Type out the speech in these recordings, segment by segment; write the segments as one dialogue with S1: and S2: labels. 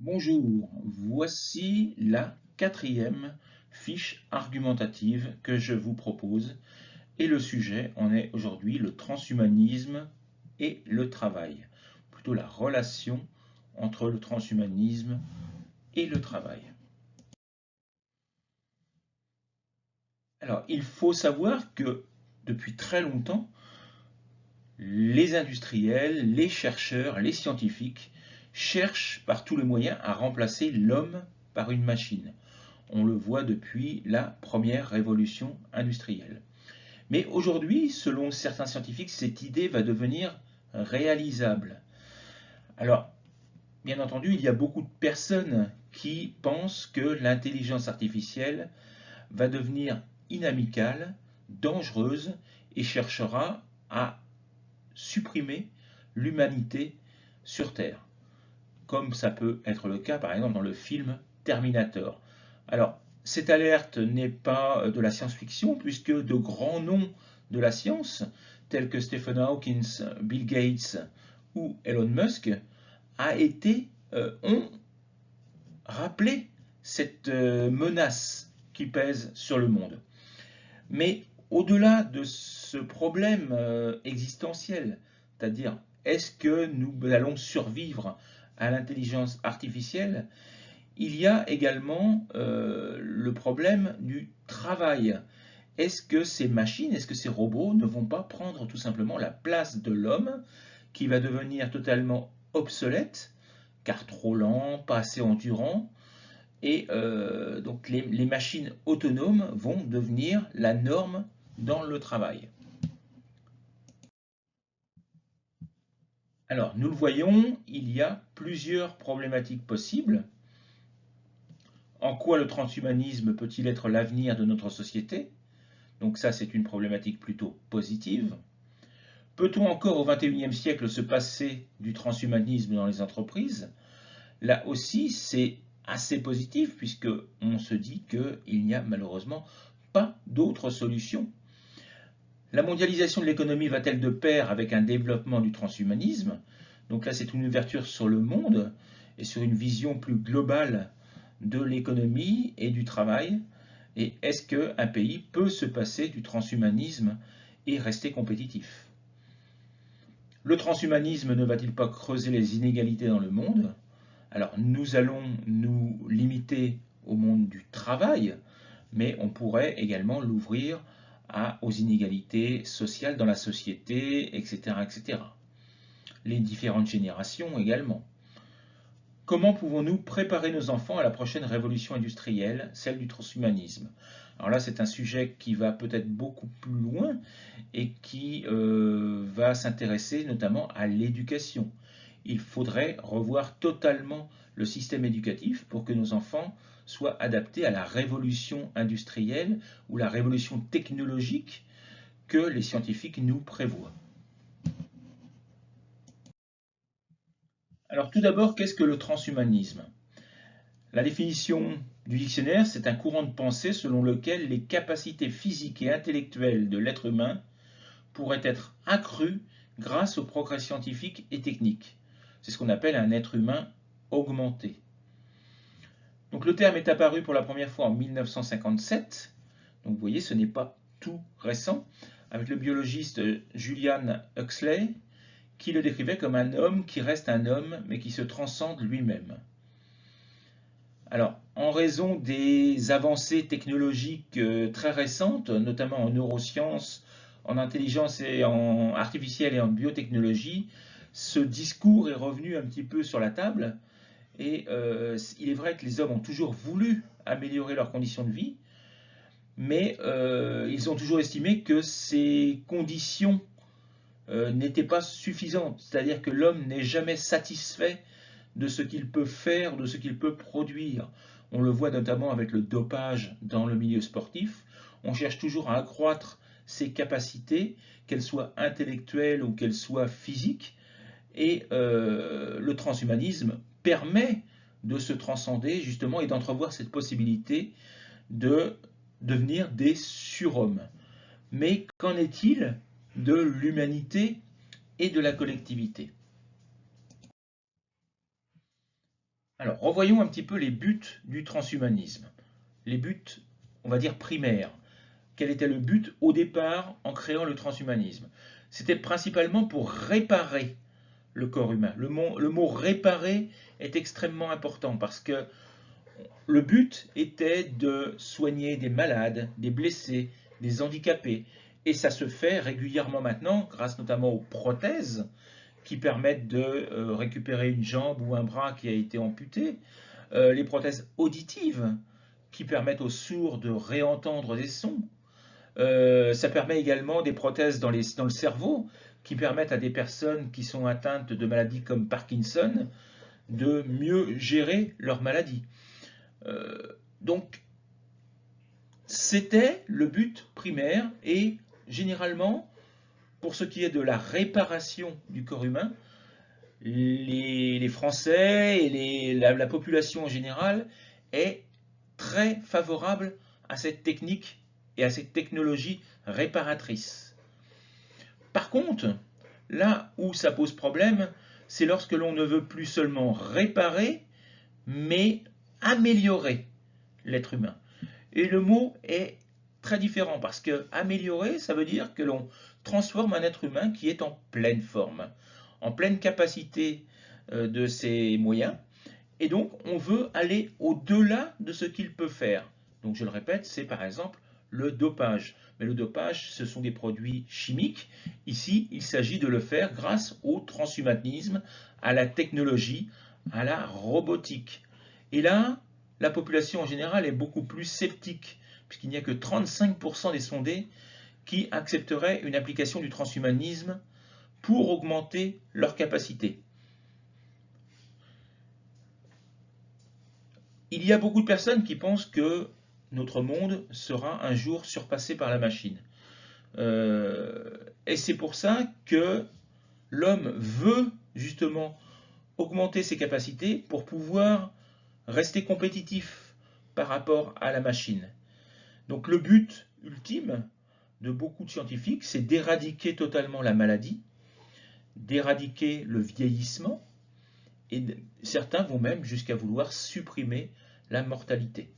S1: Bonjour, voici la quatrième fiche argumentative que je vous propose et le sujet en est aujourd'hui le transhumanisme et le travail, plutôt la relation entre le transhumanisme et le travail. Alors, il faut savoir que depuis très longtemps, les industriels, les chercheurs, les scientifiques cherchent par tous les moyens à remplacer l'homme par une machine. On le voit depuis la première révolution industrielle. Mais aujourd'hui, selon certains scientifiques, cette idée va devenir réalisable. Alors, bien entendu, il y a beaucoup de personnes qui pensent que l'intelligence artificielle va devenir inamicale, dangereuse et cherchera à supprimer l'humanité sur Terre, comme ça peut être le cas par exemple dans le film Terminator. Alors, cette alerte n'est pas de la science-fiction, puisque de grands noms de la science, tels que Stephen Hawking, Bill Gates ou Elon Musk, ont rappelé cette menace qui pèse sur le monde. Mais au-delà de ce problème existentiel, c'est-à-dire est-ce que nous allons survivre à l'intelligence artificielle, il y a également le problème du travail. Est-ce que ces machines, est-ce que ces robots ne vont pas prendre tout simplement la place de l'homme qui va devenir totalement obsolète, car trop lent, pas assez endurant, et donc les machines autonomes vont devenir la norme dans le travail. Alors, nous le voyons, il y a plusieurs problématiques possibles. En quoi le transhumanisme peut-il être l'avenir de notre société? Donc ça, c'est une problématique plutôt positive. Peut-on encore au XXIe siècle se passer du transhumanisme dans les entreprises? Là aussi, c'est assez positif puisque on se dit qu'il n'y a malheureusement pas d'autre solution. La mondialisation de l'économie va-t-elle de pair avec un développement du transhumanisme? Donc là, c'est une ouverture sur le monde et sur une vision plus globale de l'économie et du travail. Et est-ce qu'un pays peut se passer du transhumanisme et rester compétitif? Le transhumanisme ne va-t-il pas creuser les inégalités dans le monde? Alors nous allons nous limiter au monde du travail, mais on pourrait également l'ouvrir aux inégalités sociales dans la société, etc., etc. Les différentes générations également. Comment pouvons-nous préparer nos enfants à la prochaine révolution industrielle, celle du transhumanisme? Alors là, c'est un sujet qui va peut-être beaucoup plus loin et qui va s'intéresser notamment à l'éducation. Il faudrait revoir totalement le système éducatif pour que nos enfants soient adaptés à la révolution industrielle ou la révolution technologique que les scientifiques nous prévoient. Alors tout d'abord, qu'est-ce que le transhumanisme? La définition du dictionnaire, c'est un courant de pensée selon lequel les capacités physiques et intellectuelles de l'être humain pourraient être accrues grâce aux progrès scientifiques et techniques. C'est ce qu'on appelle un être humain augmenté. Donc le terme est apparu pour la première fois en 1957. Donc vous voyez, ce n'est pas tout récent, avec le biologiste Julian Huxley, qui le décrivait comme un homme qui reste un homme, mais qui se transcende lui-même. Alors, en raison des avancées technologiques très récentes, notamment en neurosciences, en intelligence artificielle et en biotechnologie, ce discours est revenu un petit peu sur la table. Et il est vrai que les hommes ont toujours voulu améliorer leurs conditions de vie, mais ils ont toujours estimé que ces conditions n'étaient pas suffisantes. C'est-à-dire que l'homme n'est jamais satisfait de ce qu'il peut faire, de ce qu'il peut produire. On le voit notamment avec le dopage dans le milieu sportif. On cherche toujours à accroître ses capacités, qu'elles soient intellectuelles ou qu'elles soient physiques. Et le transhumanisme permet de se transcender justement et d'entrevoir cette possibilité de devenir des surhommes. Mais qu'en est-il de l'humanité et de la collectivité? Alors, revoyons un petit peu les buts du transhumanisme. Les buts, on va dire, primaires. Quel était le but au départ en créant le transhumanisme? C'était principalement pour réparer le corps humain. Le mot réparer est extrêmement important parce que le but était de soigner des malades, des blessés, des handicapés. Et ça se fait régulièrement maintenant, grâce notamment aux prothèses qui permettent de récupérer une jambe ou un bras qui a été amputé, les prothèses auditives qui permettent aux sourds de réentendre des sons. Ça permet également des prothèses dans le cerveau qui permettent à des personnes qui sont atteintes de maladies comme Parkinson de mieux gérer leur maladie. Donc, c'était le but primaire et généralement, pour ce qui est de la réparation du corps humain, les Français et la population en général est très favorable à cette technique et à cette technologie réparatrice. Par contre, là où ça pose problème, c'est lorsque l'on ne veut plus seulement réparer, mais améliorer l'être humain. Et le mot est très différent parce que améliorer, ça veut dire que l'on transforme un être humain qui est en pleine forme, en pleine capacité de ses moyens. Et donc, on veut aller au-delà de ce qu'il peut faire. Donc, je le répète, c'est par exemple le dopage. Mais le dopage, ce sont des produits chimiques. Ici, il s'agit de le faire grâce au transhumanisme, à la technologie, à la robotique. Et là, la population en général est beaucoup plus sceptique, puisqu'il n'y a que 35% des sondés qui accepteraient une application du transhumanisme pour augmenter leur capacité. Il y a beaucoup de personnes qui pensent que notre monde sera un jour surpassé par la machine. Et c'est pour ça que l'homme veut justement augmenter ses capacités pour pouvoir rester compétitif par rapport à la machine. Donc le but ultime de beaucoup de scientifiques, c'est d'éradiquer totalement la maladie, d'éradiquer le vieillissement, et certains vont même jusqu'à vouloir supprimer la mortalité.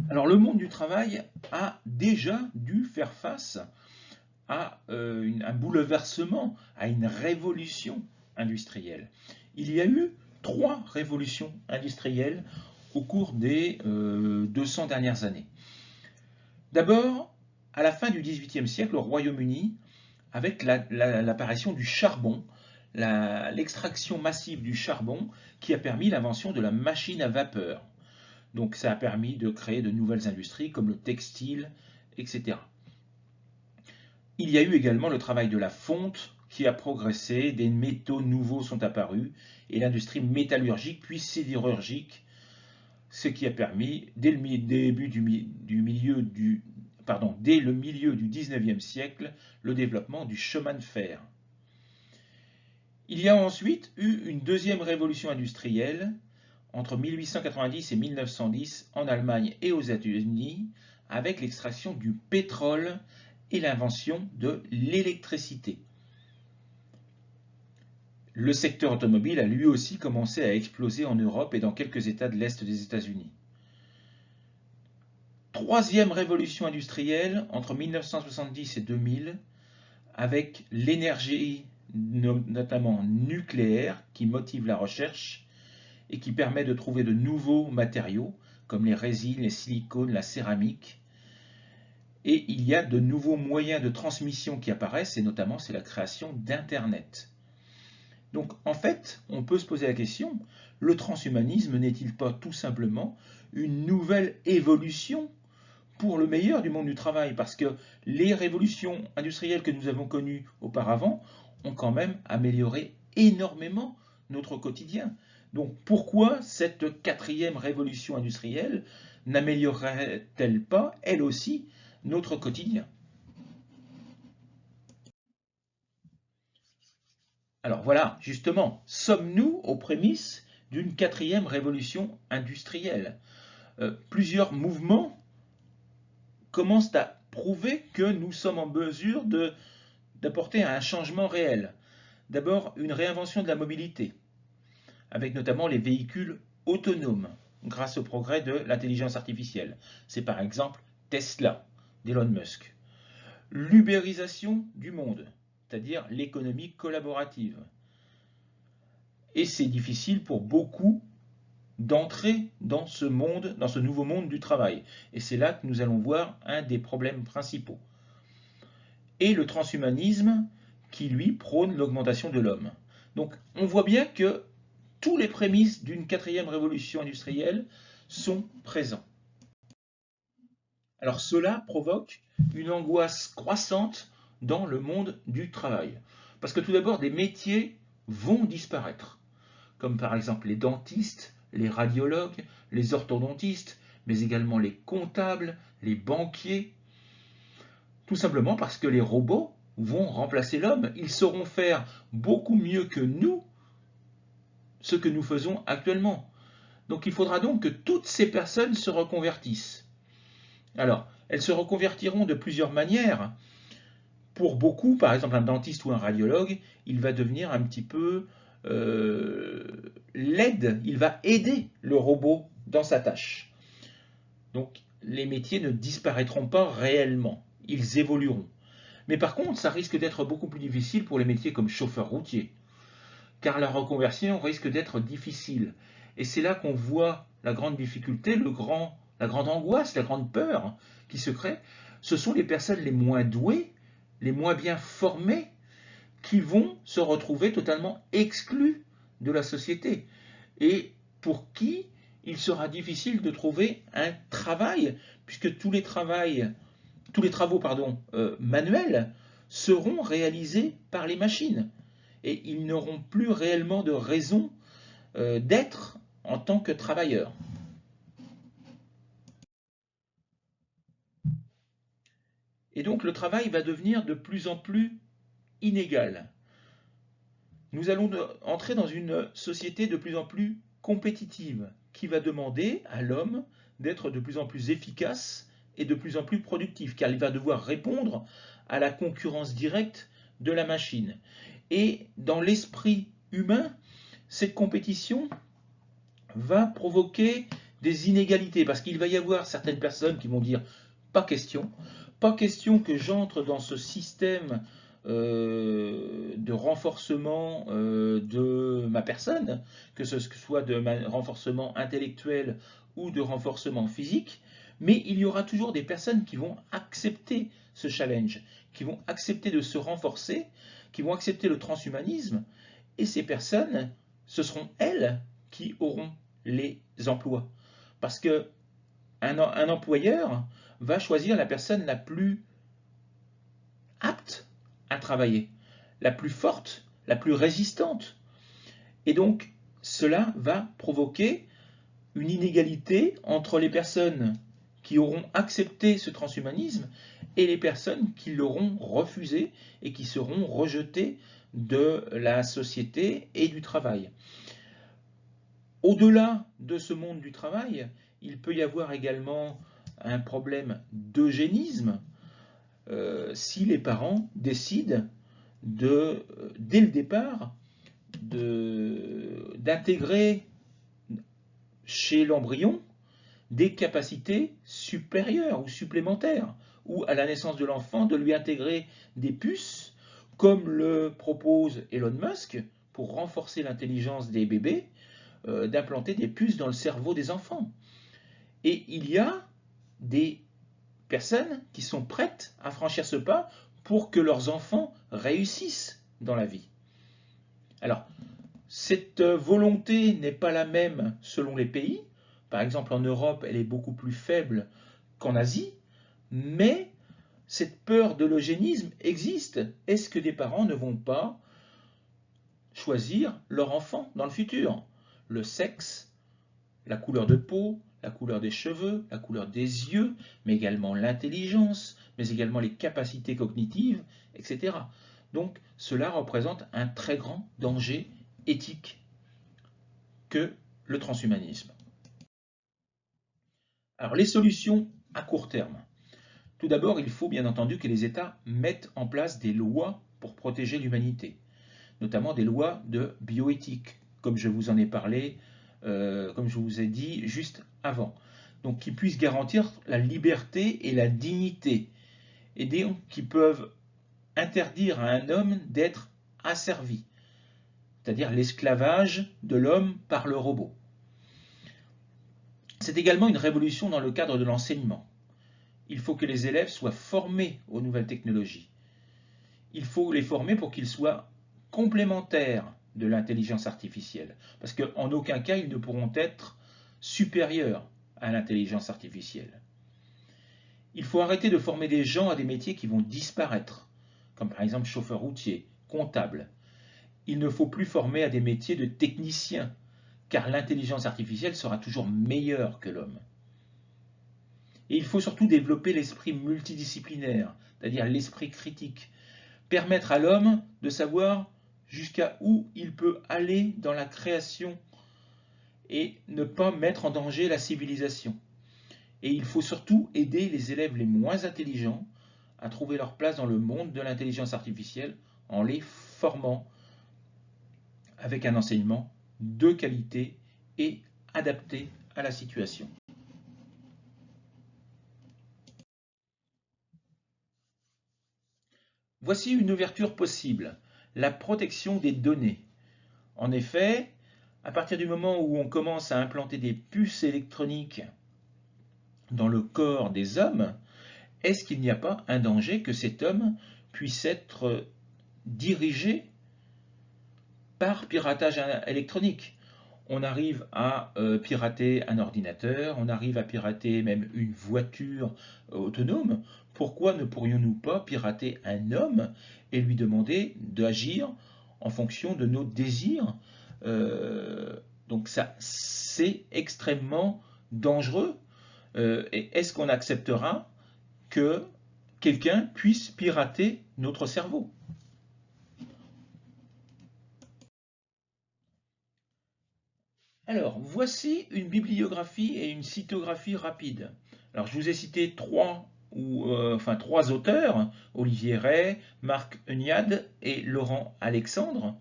S1: Alors le monde du travail a déjà dû faire face à un bouleversement, à une révolution industrielle. Il y a eu 3 révolutions industrielles au cours des 200 dernières années. D'abord, à la fin du XVIIIe siècle, au Royaume-Uni, avec l'apparition du charbon, l'extraction massive du charbon qui a permis l'invention de la machine à vapeur. Donc ça a permis de créer de nouvelles industries comme le textile, etc. Il y a eu également le travail de la fonte qui a progressé, des métaux nouveaux sont apparus, et l'industrie métallurgique puis sidérurgique, ce qui a permis, dès le milieu du XIXe siècle, le développement du chemin de fer. Il y a ensuite eu une deuxième révolution industrielle entre 1890 et 1910 en Allemagne et aux États-Unis avec l'extraction du pétrole et l'invention de l'électricité. Le secteur automobile a lui aussi commencé à exploser en Europe et dans quelques États de l'Est des États-Unis. Troisième révolution industrielle entre 1970 et 2000 avec l'énergie notamment nucléaire qui motive la recherche et qui permet de trouver de nouveaux matériaux comme les résines, les silicones, la céramique. Et il y a de nouveaux moyens de transmission qui apparaissent et notamment c'est la création d'Internet. Donc en fait, on peut se poser la question, le transhumanisme n'est-il pas tout simplement une nouvelle évolution pour le meilleur du monde du travail? Parce que les révolutions industrielles que nous avons connues auparavant ont quand même amélioré énormément notre quotidien. Donc pourquoi cette quatrième révolution industrielle n'améliorerait-elle pas, elle aussi, notre quotidien? Alors voilà, justement, sommes-nous aux prémices d'une quatrième révolution industrielle? Plusieurs mouvements commencent à prouver que nous sommes en mesure d'apporter un changement réel. D'abord, une réinvention de la mobilité, avec notamment les véhicules autonomes, grâce au progrès de l'intelligence artificielle. C'est par exemple Tesla d'Elon Musk. L'ubérisation du monde, c'est-à-dire l'économie collaborative. Et c'est difficile pour beaucoup d'entrer dans ce monde, dans ce nouveau monde du travail. Et c'est là que nous allons voir un des problèmes principaux. Et le transhumanisme qui, lui, prône l'augmentation de l'homme. Donc on voit bien que tous les prémices d'une quatrième révolution industrielle sont présents. Alors cela provoque une angoisse croissante dans le monde du travail. Parce que tout d'abord, des métiers vont disparaître, comme par exemple les dentistes, les radiologues, les orthodontistes, mais également les comptables, les banquiers. Tout simplement parce que les robots vont remplacer l'homme. Ils sauront faire beaucoup mieux que nous ce que nous faisons actuellement. Donc il faudra donc que toutes ces personnes se reconvertissent. Alors, elles se reconvertiront de plusieurs manières. Pour beaucoup, par exemple un dentiste ou un radiologue, il va devenir un petit peu l'aide, il va aider le robot dans sa tâche. Donc les métiers ne disparaîtront pas réellement, ils évolueront. Mais par contre, ça risque d'être beaucoup plus difficile pour les métiers comme chauffeur routier, car la reconversion risque d'être difficile. Et c'est là qu'on voit la grande difficulté, la grande angoisse, la grande peur qui se crée. Ce sont les personnes les moins douées, les moins bien formées, qui vont se retrouver totalement exclus de la société et pour qui il sera difficile de trouver un travail, puisque tous les travaux manuels seront réalisés par les machines et ils n'auront plus réellement de raison d'être en tant que travailleurs. Et donc le travail va devenir de plus en plus inégal. Nous allons entrer dans une société de plus en plus compétitive qui va demander à l'homme d'être de plus en plus efficace et de plus en plus productif, car il va devoir répondre à la concurrence directe de la machine. Et dans l'esprit humain, cette compétition va provoquer des inégalités, parce qu'il va y avoir certaines personnes qui vont dire pas question que j'entre dans ce système de renforcement de ma personne, que ce soit de renforcement intellectuel ou de renforcement physique, mais il y aura toujours des personnes qui vont accepter ce challenge, qui vont accepter de se renforcer, qui vont accepter le transhumanisme, et ces personnes, ce seront elles qui auront les emplois. Parce que un employeur va choisir la personne la plus apte à travailler, la plus forte, la plus résistante. Et donc, cela va provoquer une inégalité entre les personnes qui auront accepté ce transhumanisme et les personnes qui l'auront refusé et qui seront rejetées de la société et du travail. Au-delà de ce monde du travail, il peut y avoir également un problème d'eugénisme si les parents décident dès le départ d'intégrer chez l'embryon des capacités supérieures ou supplémentaires, ou à la naissance de l'enfant de lui intégrer des puces, comme le propose Elon Musk, pour renforcer l'intelligence des bébés, d'implanter des puces dans le cerveau des enfants. Et il y a des personnes qui sont prêtes à franchir ce pas pour que leurs enfants réussissent dans la vie. Alors, cette volonté n'est pas la même selon les pays. Par exemple, en Europe, elle est beaucoup plus faible qu'en Asie, mais cette peur de l'eugénisme existe. Est-ce que des parents ne vont pas choisir leur enfant dans le futur? Le sexe, la couleur de peau, la couleur des cheveux, la couleur des yeux, mais également l'intelligence, mais également les capacités cognitives, etc. Donc cela représente un très grand danger éthique que le transhumanisme. Alors les solutions à court terme. Tout d'abord, il faut bien entendu que les États mettent en place des lois pour protéger l'humanité. notamment des lois de bioéthique, comme je vous en ai parlé, comme je vous ai dit juste avant. Donc qui puissent garantir la liberté et la dignité, et donc qui peuvent interdire à un homme d'être asservi, c'est-à-dire l'esclavage de l'homme par le robot. C'est également une révolution dans le cadre de l'enseignement. Il faut que les élèves soient formés aux nouvelles technologies. Il faut les former pour qu'ils soient complémentaires de l'intelligence artificielle, parce qu'en aucun cas ils ne pourront être supérieurs à l'intelligence artificielle. Il faut arrêter de former des gens à des métiers qui vont disparaître, comme par exemple chauffeur routier, comptable. Il ne faut plus former à des métiers de technicien, car l'intelligence artificielle sera toujours meilleure que l'homme. Et il faut surtout développer l'esprit multidisciplinaire, c'est-à-dire l'esprit critique, permettre à l'homme de savoir jusqu'à où il peut aller dans la création et ne pas mettre en danger la civilisation. Et il faut surtout aider les élèves les moins intelligents à trouver leur place dans le monde de l'intelligence artificielle en les formant avec un enseignement de qualité et adapté à la situation. Voici une ouverture possible, la protection des données. En effet, à partir du moment où on commence à implanter des puces électroniques dans le corps des hommes, est-ce qu'il n'y a pas un danger que cet homme puisse être dirigé par piratage électronique? On arrive à pirater un ordinateur, on arrive à pirater même une voiture autonome. Pourquoi ne pourrions-nous pas pirater un homme et lui demander d'agir en fonction de nos désirs? Donc ça, c'est extrêmement dangereux. Et est-ce qu'on acceptera que quelqu'un puisse pirater notre cerveau? Alors, voici une bibliographie et une cytographie rapide. Alors, je vous ai cité trois auteurs, Olivier Rey, Marc Eugnad et Laurent Alexandre.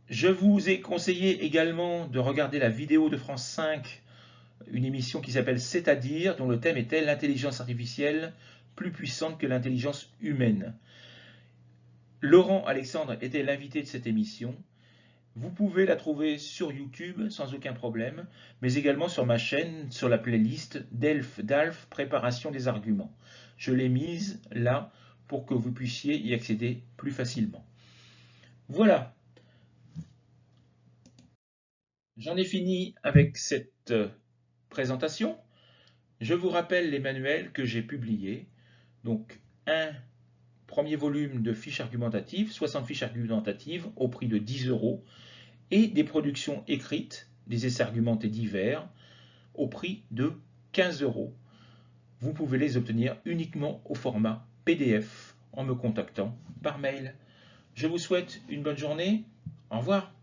S1: Je vous ai conseillé également de regarder la vidéo de France 5, une émission qui s'appelle C'est-à-dire, dont le thème était l'intelligence artificielle plus puissante que l'intelligence humaine. Laurent Alexandre était l'invité de cette émission. Vous pouvez la trouver sur YouTube sans aucun problème, mais également sur ma chaîne, sur la playlist DALF Préparation des arguments. Je l'ai mise là pour que vous puissiez y accéder plus facilement. Voilà, j'en ai fini avec cette présentation. Je vous rappelle les manuels que j'ai publiés. Donc, un premier volume de fiches argumentatives, 60 fiches argumentatives au prix de 10 €, et des productions écrites, des essais argumentés divers, au prix de 15 €. Vous pouvez les obtenir uniquement au format PDF en me contactant par mail. Je vous souhaite une bonne journée. Au revoir.